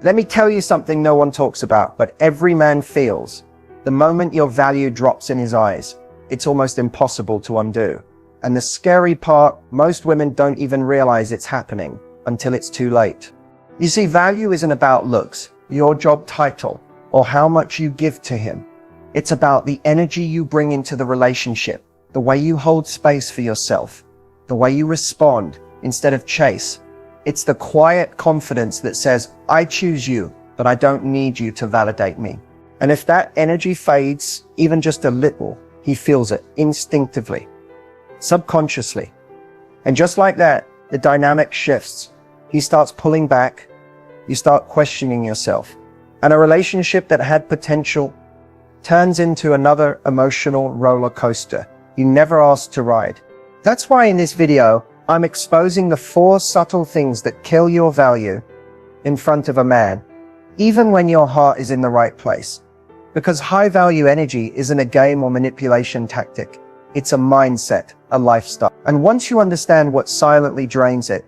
Let me tell you something no one talks about, but every man feels. The moment your value drops in his eyes, it's almost impossible to undo. And the scary part, most women don't even realize it's happening until it's too late. You see, value isn't about looks, your job title, or how much you give to him. It's about the energy you bring into the relationship, the way you hold space for yourself, the way you respond instead of chase. It's the quiet confidence that says, I choose you, but I don't need you to validate me. And if that energy fades, even just a little, he feels it instinctively, subconsciously. And just like that, the dynamic shifts. He starts pulling back. You start questioning yourself. And a relationship that had potential turns into another emotional roller coaster you never asked to ride. That's why in this video, I'm exposing the 4 subtle things that kill your value in front of a man, even when your heart is in the right place. Because high value energy isn't a game or manipulation tactic. It's a mindset, a lifestyle. And once you understand what silently drains it,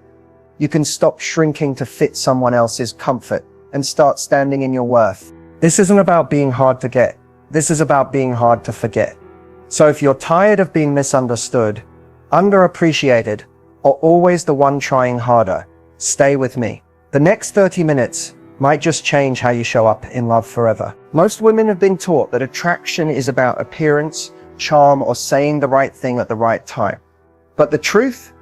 you can stop shrinking to fit someone else's comfort and start standing in your worth. This isn't about being hard to get. This is about being hard to forget. So if you're tired of being misunderstood, underappreciated, or always the one trying harder, stay with me. The next 30 minutes might just change how you show up in love forever. Most women have been taught that attraction is about appearance, charm, or saying the right thing at the right time. But the truth?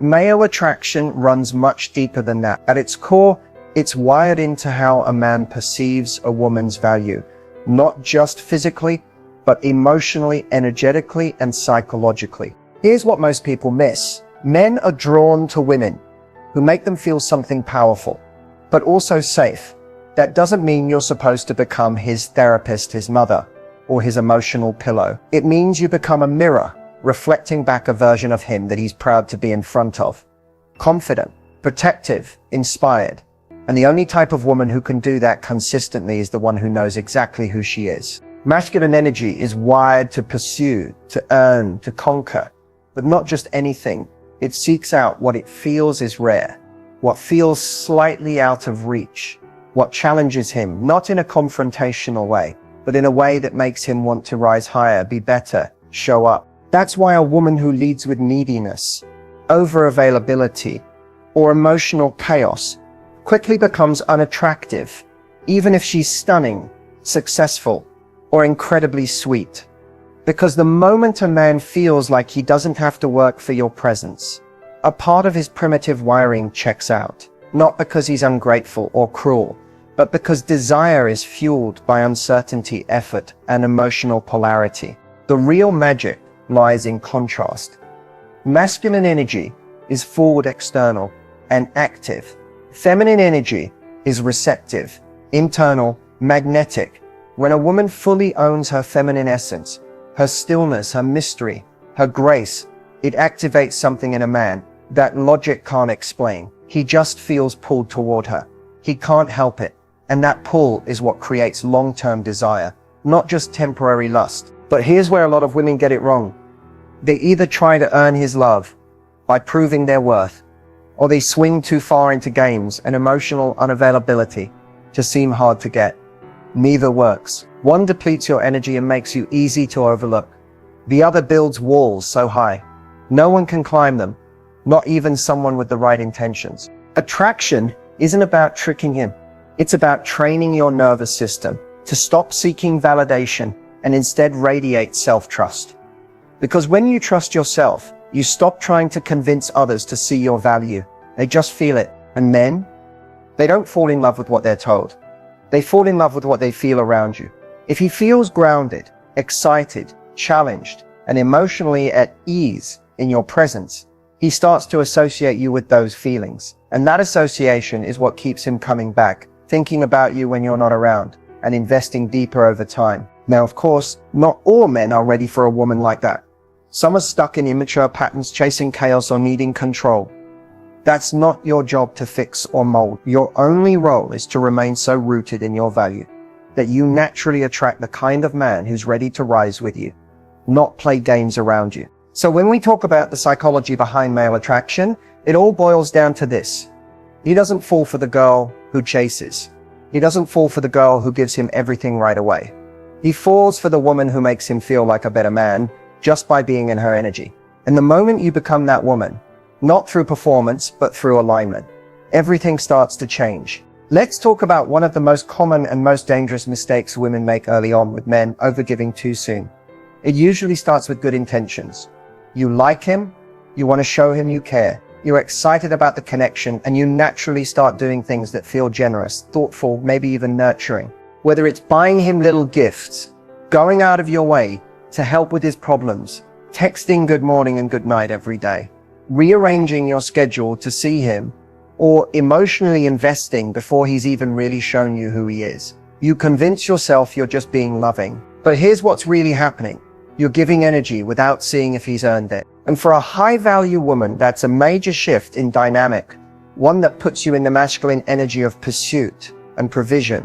Male attraction runs much deeper than that. At its core, it's wired into how a man perceives a woman's value, not just physically, but emotionally, energetically, and psychologically. Here's what most people miss. Men are drawn to women who make them feel something powerful, but also safe. That doesn't mean you're supposed to become his therapist, his mother, or his emotional pillow. It means you become a mirror, reflecting back a version of him that he's proud to be in front of. Confident, protective, inspired. And the only type of woman who can do that consistently is the one who knows exactly who she is. Masculine energy is wired to pursue, to earn, to conquer, but not just anything. It seeks out what it feels is rare, what feels slightly out of reach, what challenges him, not in a confrontational way, but in a way that makes him want to rise higher, be better, show up. That's why a woman who leads with neediness, over-availability, or emotional chaos quickly becomes unattractive, even if she's stunning, successful, or incredibly sweet. Because the moment a man feels like he doesn't have to work for your presence, a part of his primitive wiring checks out. Not because he's ungrateful or cruel, but because desire is fueled by uncertainty, effort, and emotional polarity. The real magic lies in contrast. Masculine energy is forward, external, and active. Feminine energy is receptive, internal, magnetic. When a woman fully owns her feminine essence, her stillness, her mystery, her grace, it activates something in a man that logic can't explain. He just feels pulled toward her. He can't help it. And that pull is what creates long-term desire, not just temporary lust. But here's where a lot of women get it wrong. They either try to earn his love by proving their worth, or they swing too far into games and emotional unavailability to seem hard to get. Neither works. One depletes your energy and makes you easy to overlook. The other builds walls so high, no one can climb them, not even someone with the right intentions. Attraction isn't about tricking him. It's about training your nervous system to stop seeking validation and instead radiate self-trust. Because when you trust yourself, you stop trying to convince others to see your value. They just feel it. And men, they don't fall in love with what they're told. They fall in love with what they feel around you. If he feels grounded, excited, challenged, and emotionally at ease in your presence, he starts to associate you with those feelings. And that association is what keeps him coming back, thinking about you when you're not around, and investing deeper over time. Now, of course, not all men are ready for a woman like that. Some are stuck in immature patterns, chasing chaos or needing control. That's not your job to fix or mold. Your only role is to remain so rooted in your value that you naturally attract the kind of man who's ready to rise with you, not play games around you. So when we talk about the psychology behind male attraction, it all boils down to this. He doesn't fall for the girl who chases. He doesn't fall for the girl who gives him everything right away. He falls for the woman who makes him feel like a better man just by being in her energy. And the moment you become that woman, not through performance, but through alignment, everything starts to change. Let's talk about one of the most common and most dangerous mistakes women make early on with men: overgiving too soon. It usually starts with good intentions. You like him, you want to show him you care, you're excited about the connection, and you naturally start doing things that feel generous, thoughtful, maybe even nurturing. Whether it's buying him little gifts, going out of your way to help with his problems, texting good morning and good night every day, rearranging your schedule to see him, or emotionally investing before he's even really shown you who he is. You convince yourself you're just being loving. But here's what's really happening. You're giving energy without seeing if he's earned it. And for a high-value woman, that's a major shift in dynamic, one that puts you in the masculine energy of pursuit and provision,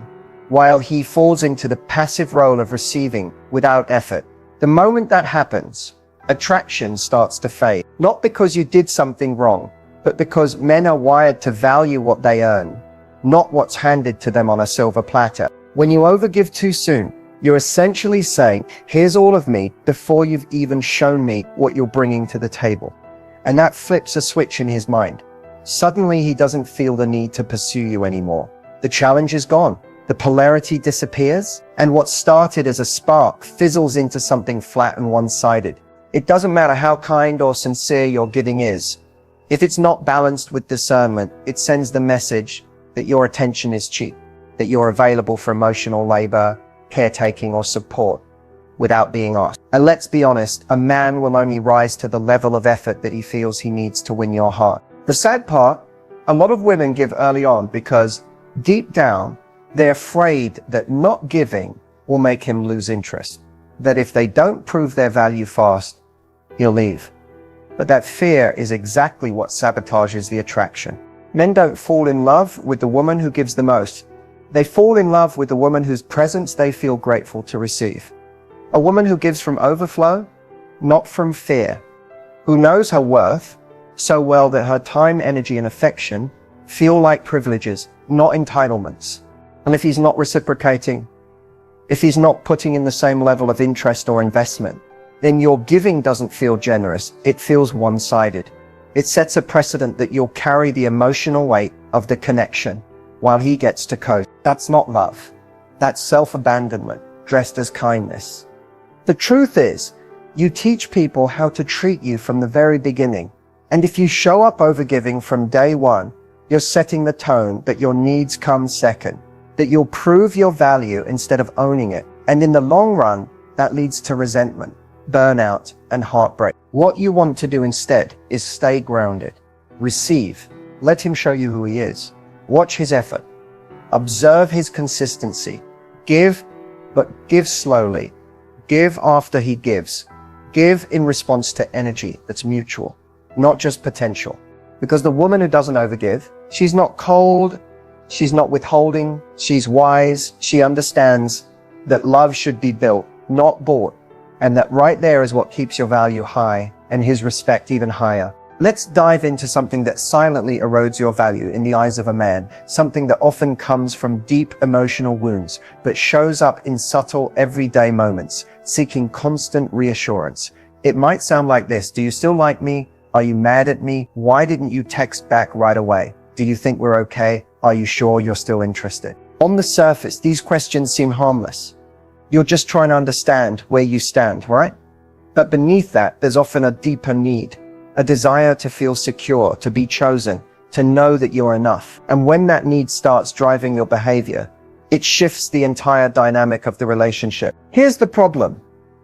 while he falls into the passive role of receiving without effort. The moment that happens, attraction starts to fade. Not because you did something wrong, but because men are wired to value what they earn, not what's handed to them on a silver platter. When you overgive too soon, you're essentially saying, here's all of me, before you've even shown me what you're bringing to the table. And that flips a switch in his mind. Suddenly he doesn't feel the need to pursue you anymore. The challenge is gone. The polarity disappears, and what started as a spark fizzles into something flat and one-sided. It doesn't matter how kind or sincere your giving is. If it's not balanced with discernment, it sends the message that your attention is cheap, that you're available for emotional labor, caretaking, or support without being asked. And let's be honest, a man will only rise to the level of effort that he feels he needs to win your heart. The sad part, a lot of women give early on because deep down, they're afraid that not giving will make him lose interest, that if they don't prove their value fast, he'll leave. But that fear is exactly what sabotages the attraction. Men don't fall in love with the woman who gives the most. They fall in love with the woman whose presence they feel grateful to receive. A woman who gives from overflow, not from fear. Who knows her worth so well that her time, energy, and affection feel like privileges, not entitlements. And if he's not reciprocating, if he's not putting in the same level of interest or investment, then your giving doesn't feel generous, it feels one-sided. It sets a precedent that you'll carry the emotional weight of the connection while he gets to coast. That's not love. That's self-abandonment, dressed as kindness. The truth is, you teach people how to treat you from the very beginning. And if you show up overgiving from day one, you're setting the tone that your needs come second, that you'll prove your value instead of owning it. And in the long run, that leads to resentment, burnout, and heartbreak. What you want to do instead is stay grounded. Receive. Let him show you who he is. Watch his effort. Observe his consistency. Give, but give slowly. Give after he gives. Give in response to energy that's mutual, not just potential. Because the woman who doesn't overgive, she's not cold, she's not withholding, she's wise, she understands that love should be built, not bought. And that right there is what keeps your value high and his respect even higher. Let's dive into something that silently erodes your value in the eyes of a man, something that often comes from deep emotional wounds, but shows up in subtle everyday moments, seeking constant reassurance. It might sound like this: do you still like me? Are you mad at me? Why didn't you text back right away? Do you think we're okay? Are you sure you're still interested? On the surface, these questions seem harmless. You're just trying to understand where you stand, right? But beneath that, there's often a deeper need, a desire to feel secure, to be chosen, to know that you're enough. And when that need starts driving your behavior, it shifts the entire dynamic of the relationship. Here's the problem.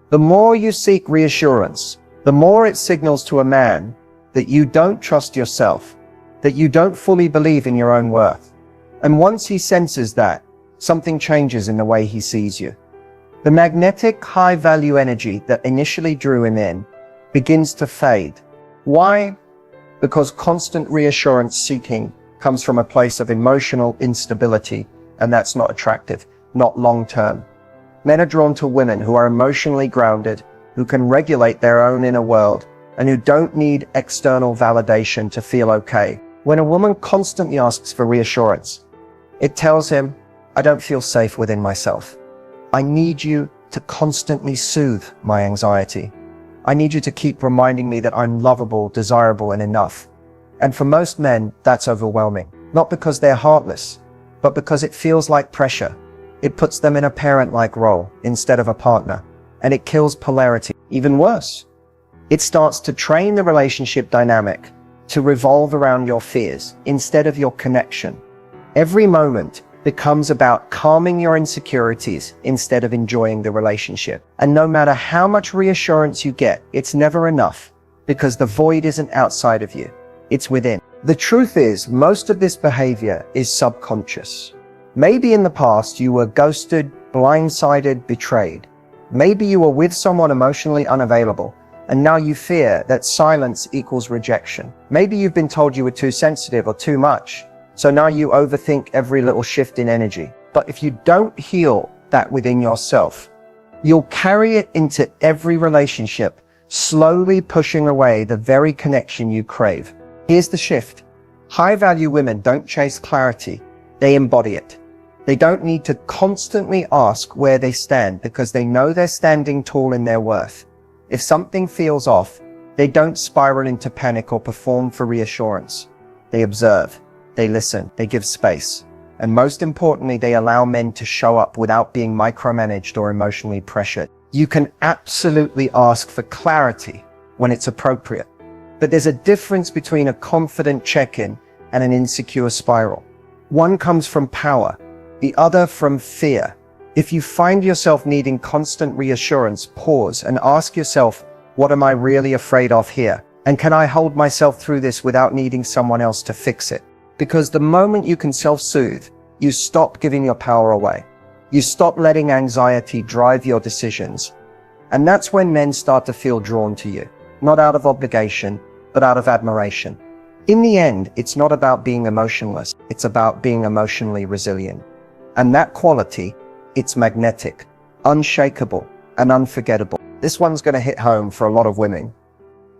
The more you seek reassurance, the more it signals to a man that you don't trust yourself, that you don't fully believe in your own worth. And once he senses that, something changes in the way he sees you. The magnetic, high-value energy that initially drew him in begins to fade. Why? Because constant reassurance seeking comes from a place of emotional instability, and that's not attractive, not long-term. Men are drawn to women who are emotionally grounded, who can regulate their own inner world, and who don't need external validation to feel okay. When a woman constantly asks for reassurance, it tells him, I don't feel safe within myself. I need you to constantly soothe my anxiety. I need you to keep reminding me that I'm lovable, desirable, and enough. And for most men, that's overwhelming. Not because they're heartless, but because it feels like pressure. It puts them in a parent-like role instead of a partner, and it kills polarity. Even worse, it starts to train the relationship dynamic to revolve around your fears instead of your connection. Every moment becomes about calming your insecurities instead of enjoying the relationship. And no matter how much reassurance you get, it's never enough, because the void isn't outside of you, it's within. The truth is, most of this behavior is subconscious. Maybe in the past you were ghosted, blindsided, betrayed. Maybe you were with someone emotionally unavailable, and now you fear that silence equals rejection. Maybe you've been told you were too sensitive or too much, so now you overthink every little shift in energy. But if you don't heal that within yourself, you'll carry it into every relationship, slowly pushing away the very connection you crave. Here's the shift. High-value women don't chase clarity, they embody it. They don't need to constantly ask where they stand because they know they're standing tall in their worth. If something feels off, they don't spiral into panic or perform for reassurance. They observe, they listen, they give space. And most importantly, they allow men to show up without being micromanaged or emotionally pressured. You can absolutely ask for clarity when it's appropriate. But there's a difference between a confident check-in and an insecure spiral. One comes from power, the other from fear. If you find yourself needing constant reassurance, pause and ask yourself, what am I really afraid of here? And can I hold myself through this without needing someone else to fix it? Because the moment you can self-soothe, you stop giving your power away. You stop letting anxiety drive your decisions. And that's when men start to feel drawn to you, not out of obligation, but out of admiration. In the end, it's not about being emotionless, it's about being emotionally resilient. And that quality, it's magnetic, unshakable, and unforgettable. This one's going to hit home for a lot of women,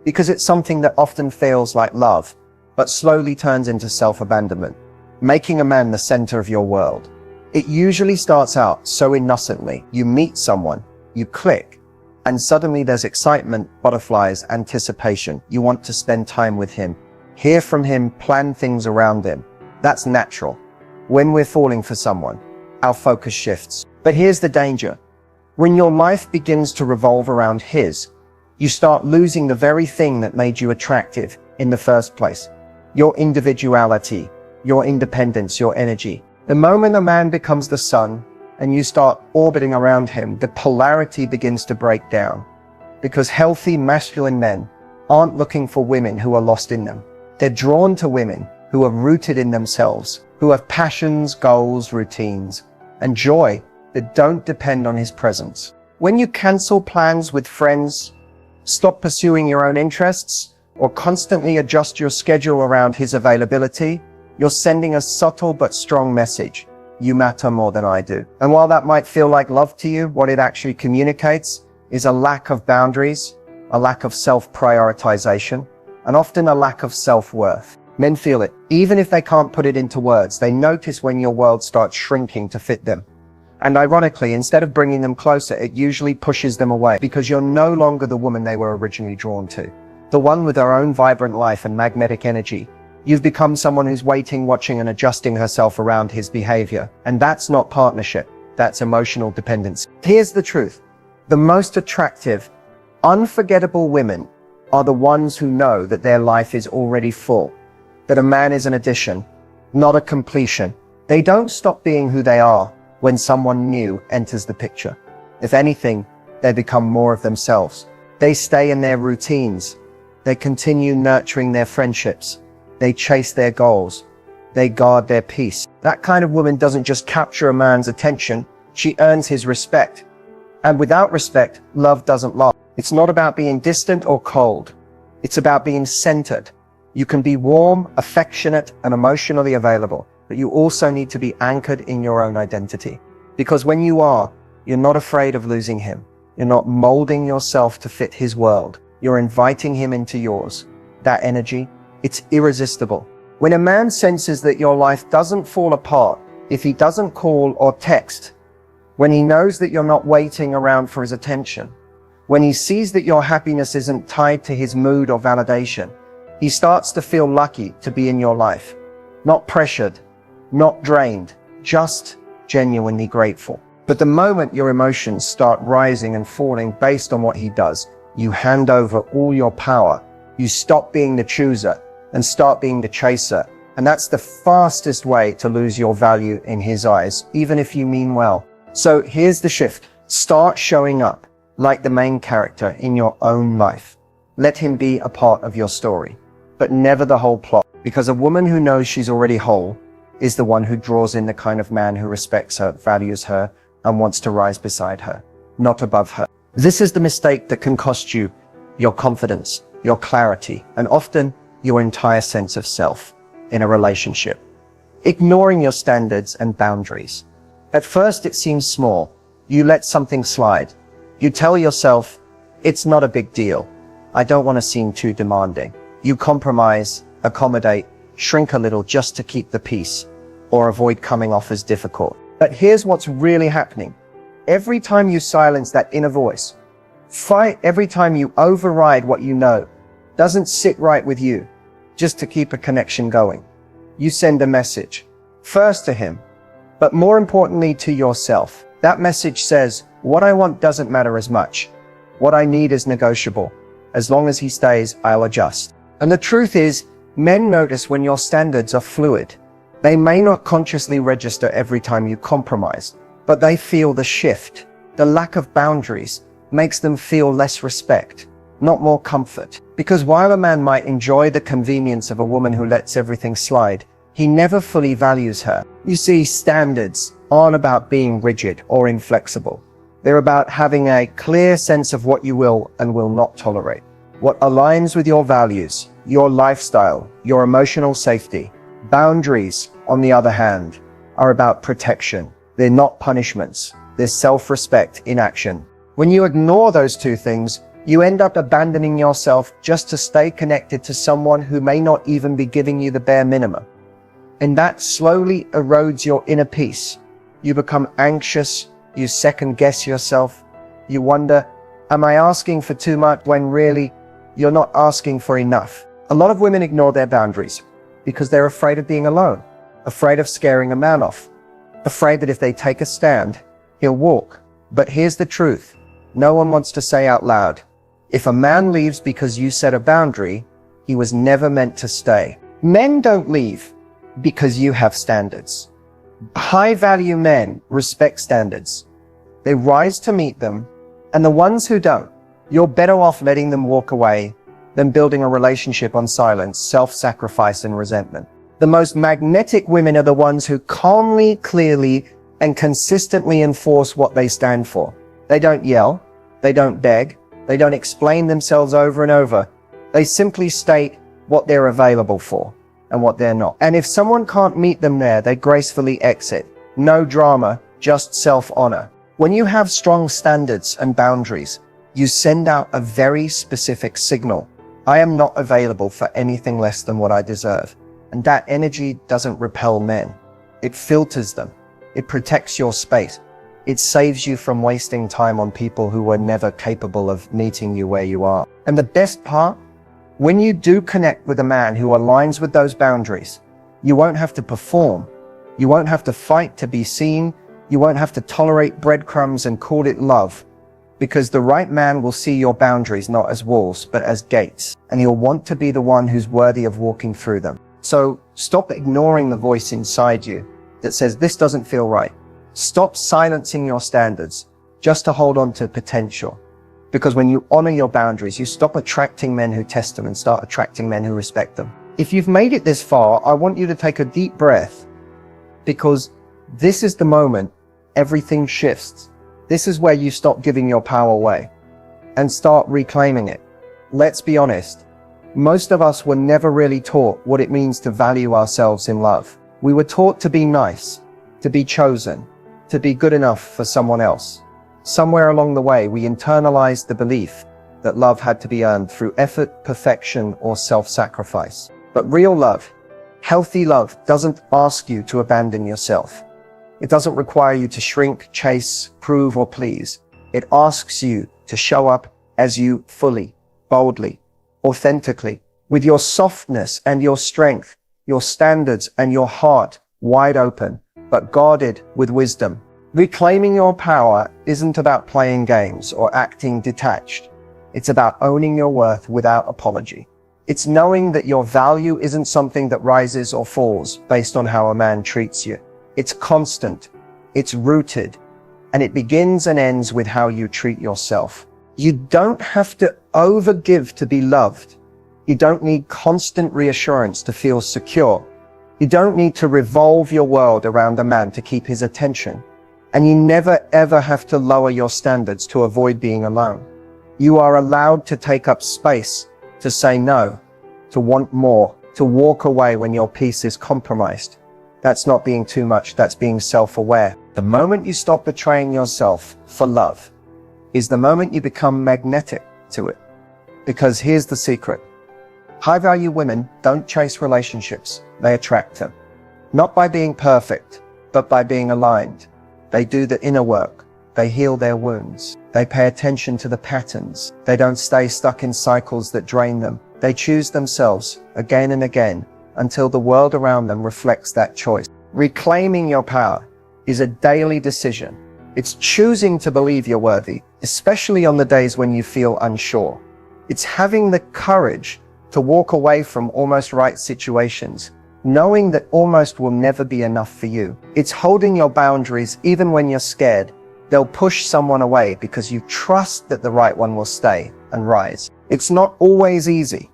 because it's something that often feels like love, but slowly turns into self-abandonment, making a man the center of your world. It usually starts out so innocently. You meet someone, you click, and suddenly there's excitement, butterflies, anticipation. You want to spend time with him, hear from him, plan things around him. That's natural. When we're falling for someone, our focus shifts. But here's the danger. When your life begins to revolve around his, you start losing the very thing that made you attractive in the first place. Your individuality, your independence, your energy. The moment a man becomes the sun and you start orbiting around him, the polarity begins to break down. Because healthy masculine men aren't looking for women who are lost in them. They're drawn to women who are rooted in themselves, who have passions, goals, routines, and joy that don't depend on his presence. When you cancel plans with friends, stop pursuing your own interests, or constantly adjust your schedule around his availability, you're sending a subtle but strong message. You matter more than I do. And while that might feel like love to you, what it actually communicates is a lack of boundaries, a lack of self-prioritization, and often a lack of self-worth. Men feel it. Even if they can't put it into words, they notice when your world starts shrinking to fit them. And ironically, instead of bringing them closer, it usually pushes them away, because you're no longer the woman they were originally drawn to. The one with her own vibrant life and magnetic energy. You've become someone who's waiting, watching, and adjusting herself around his behavior. And that's not partnership. That's emotional dependence. Here's the truth. The most attractive, unforgettable women are the ones who know that their life is already full. That a man is an addition, not a completion. They don't stop being who they are when someone new enters the picture. If anything, they become more of themselves. They stay in their routines. They continue nurturing their friendships. They chase their goals. They guard their peace. That kind of woman doesn't just capture a man's attention, she earns his respect. And without respect, love doesn't last. It's not about being distant or cold. It's about being centered. You can be warm, affectionate, and emotionally available, but you also need to be anchored in your own identity. Because when you are, you're not afraid of losing him. You're not molding yourself to fit his world. You're inviting him into yours. That energy, it's irresistible. When a man senses that your life doesn't fall apart if he doesn't call or text, when he knows that you're not waiting around for his attention, when he sees that your happiness isn't tied to his mood or validation, he starts to feel lucky to be in your life. Not pressured, not drained, just genuinely grateful. But the moment your emotions start rising and falling based on what he does, you hand over all your power. You stop being the chooser and start being the chaser. And that's the fastest way to lose your value in his eyes, even if you mean well. So here's the shift. Start showing up like the main character in your own life. Let him be a part of your story, but never the whole plot. Because a woman who knows she's already whole is the one who draws in the kind of man who respects her, values her, and wants to rise beside her, not above her. This is the mistake that can cost you your confidence, your clarity, and often your entire sense of self in a relationship. Ignoring your standards and boundaries. At first it seems small. You let something slide. You tell yourself, it's not a big deal. I don't want to seem too demanding. You compromise, accommodate, shrink a little just to keep the peace or avoid coming off as difficult. But here's what's really happening. Every time you silence that inner voice, fight every time you override what you know doesn't sit right with you, just to keep a connection going, you send a message, first to him, but more importantly to yourself. That message says, what I want doesn't matter as much. What I need is negotiable. As long as he stays, I'll adjust. And the truth is, men notice when your standards are fluid. They may not consciously register every time you compromise, but they feel the shift. The lack of boundaries makes them feel less respect, not more comfort. Because while a man might enjoy the convenience of a woman who lets everything slide, he never fully values her. You see, standards aren't about being rigid or inflexible. They're about having a clear sense of what you will and will not tolerate. What aligns with your values, your lifestyle, your emotional safety. Boundaries, on the other hand, are about protection. They're not punishments. They're self-respect in action. When you ignore those two things, you end up abandoning yourself just to stay connected to someone who may not even be giving you the bare minimum. And that slowly erodes your inner peace. You become anxious, you second-guess yourself. You wonder, am I asking for too much when really you're not asking for enough? A lot of women ignore their boundaries because they're afraid of being alone, afraid of scaring a man off, afraid that if they take a stand, he'll walk. But here's the truth. No one wants to say out loud, if a man leaves because you set a boundary, he was never meant to stay. Men don't leave because you have standards. High-value men respect standards. They rise to meet them, and the ones who don't, you're better off letting them walk away than building a relationship on silence, self-sacrifice, and resentment. The most magnetic women are the ones who calmly, clearly, and consistently enforce what they stand for. They don't yell, they don't beg, they don't explain themselves over and over. They simply state what they're available for and what they're not. And if someone can't meet them there, they gracefully exit. No drama, just self-honor. When you have strong standards and boundaries, you send out a very specific signal. I am not available for anything less than what I deserve. And that energy doesn't repel men. It filters them. It protects your space. It saves you from wasting time on people who were never capable of meeting you where you are. And the best part, when you do connect with a man who aligns with those boundaries, you won't have to perform. You won't have to fight to be seen. You won't have to tolerate breadcrumbs and call it love. Because the right man will see your boundaries not as walls, but as gates. And he'll want to be the one who's worthy of walking through them. So stop ignoring the voice inside you that says this doesn't feel right. Stop silencing your standards just to hold on to potential. Because when you honor your boundaries, you stop attracting men who test them and start attracting men who respect them. If you've made it this far, I want you to take a deep breath, because this is the moment everything shifts. This is where you stop giving your power away and start reclaiming it. Let's be honest. Most of us were never really taught what it means to value ourselves in love. We were taught to be nice, to be chosen, to be good enough for someone else. Somewhere along the way, we internalized the belief that love had to be earned through effort, perfection, or self-sacrifice. But real love, healthy love, doesn't ask you to abandon yourself. It doesn't require you to shrink, chase, prove, or please. It asks you to show up as you fully, boldly, authentically, with your softness and your strength, your standards and your heart wide open, but guarded with wisdom. Reclaiming your power isn't about playing games or acting detached. It's about owning your worth without apology. It's knowing that your value isn't something that rises or falls based on how a man treats you. It's constant, it's rooted, and it begins and ends with how you treat yourself. You don't have to overgive to be loved. You don't need constant reassurance to feel secure. You don't need to revolve your world around a man to keep his attention. And you never ever have to lower your standards to avoid being alone. You are allowed to take up space, to say no, to want more, to walk away when your peace is compromised. That's not being too much, that's being self-aware. The moment you stop betraying yourself for love is the moment you become magnetic to it. Because here's the secret. High-value women don't chase relationships, they attract them. Not by being perfect, but by being aligned. They do the inner work. They heal their wounds. They pay attention to the patterns. They don't stay stuck in cycles that drain them. They choose themselves again and again until the world around them reflects that choice. Reclaiming your power is a daily decision. It's choosing to believe you're worthy, especially on the days when you feel unsure. It's having the courage to walk away from almost right situations, knowing that almost will never be enough for you. It's holding your boundaries even when you're scared. They'll push someone away because you trust that the right one will stay and rise. It's not always easy.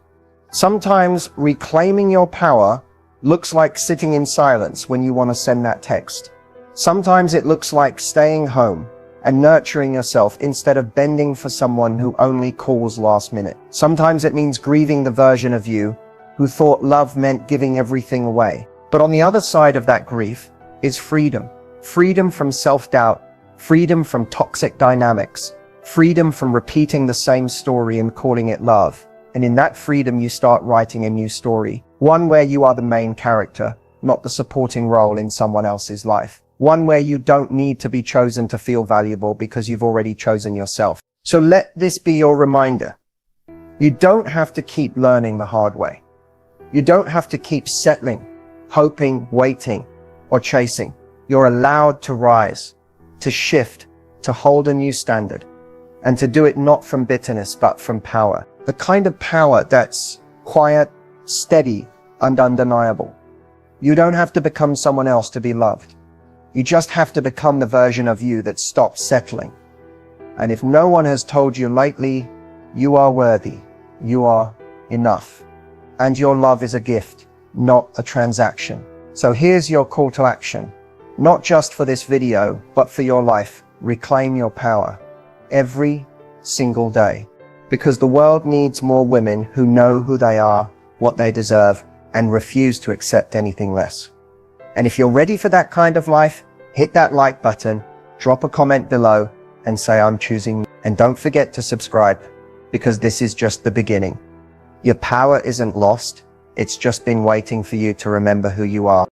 Sometimes reclaiming your power looks like sitting in silence when you want to send that text. Sometimes it looks like staying home and nurturing yourself instead of bending for someone who only calls last minute. Sometimes it means grieving the version of you who thought love meant giving everything away. But on the other side of that grief is freedom. Freedom from self-doubt, freedom from toxic dynamics, freedom from repeating the same story and calling it love. And in that freedom, you start writing a new story. One where you are the main character, not the supporting role in someone else's life. One where you don't need to be chosen to feel valuable because you've already chosen yourself. So let this be your reminder. You don't have to keep learning the hard way. You don't have to keep settling, hoping, waiting, or chasing. You're allowed to rise, to shift, to hold a new standard, and to do it not from bitterness, but from power. The kind of power that's quiet, steady, and undeniable. You don't have to become someone else to be loved. You just have to become the version of you that stops settling. And if no one has told you lately, you are worthy, you are enough. And your love is a gift, not a transaction. So here's your call to action. Not just for this video, but for your life. Reclaim your power every single day. Because the world needs more women who know who they are, what they deserve, and refuse to accept anything less. And if you're ready for that kind of life, hit that like button, drop a comment below, and say I'm choosing. And don't forget to subscribe, because this is just the beginning. Your power isn't lost, it's just been waiting for you to remember who you are.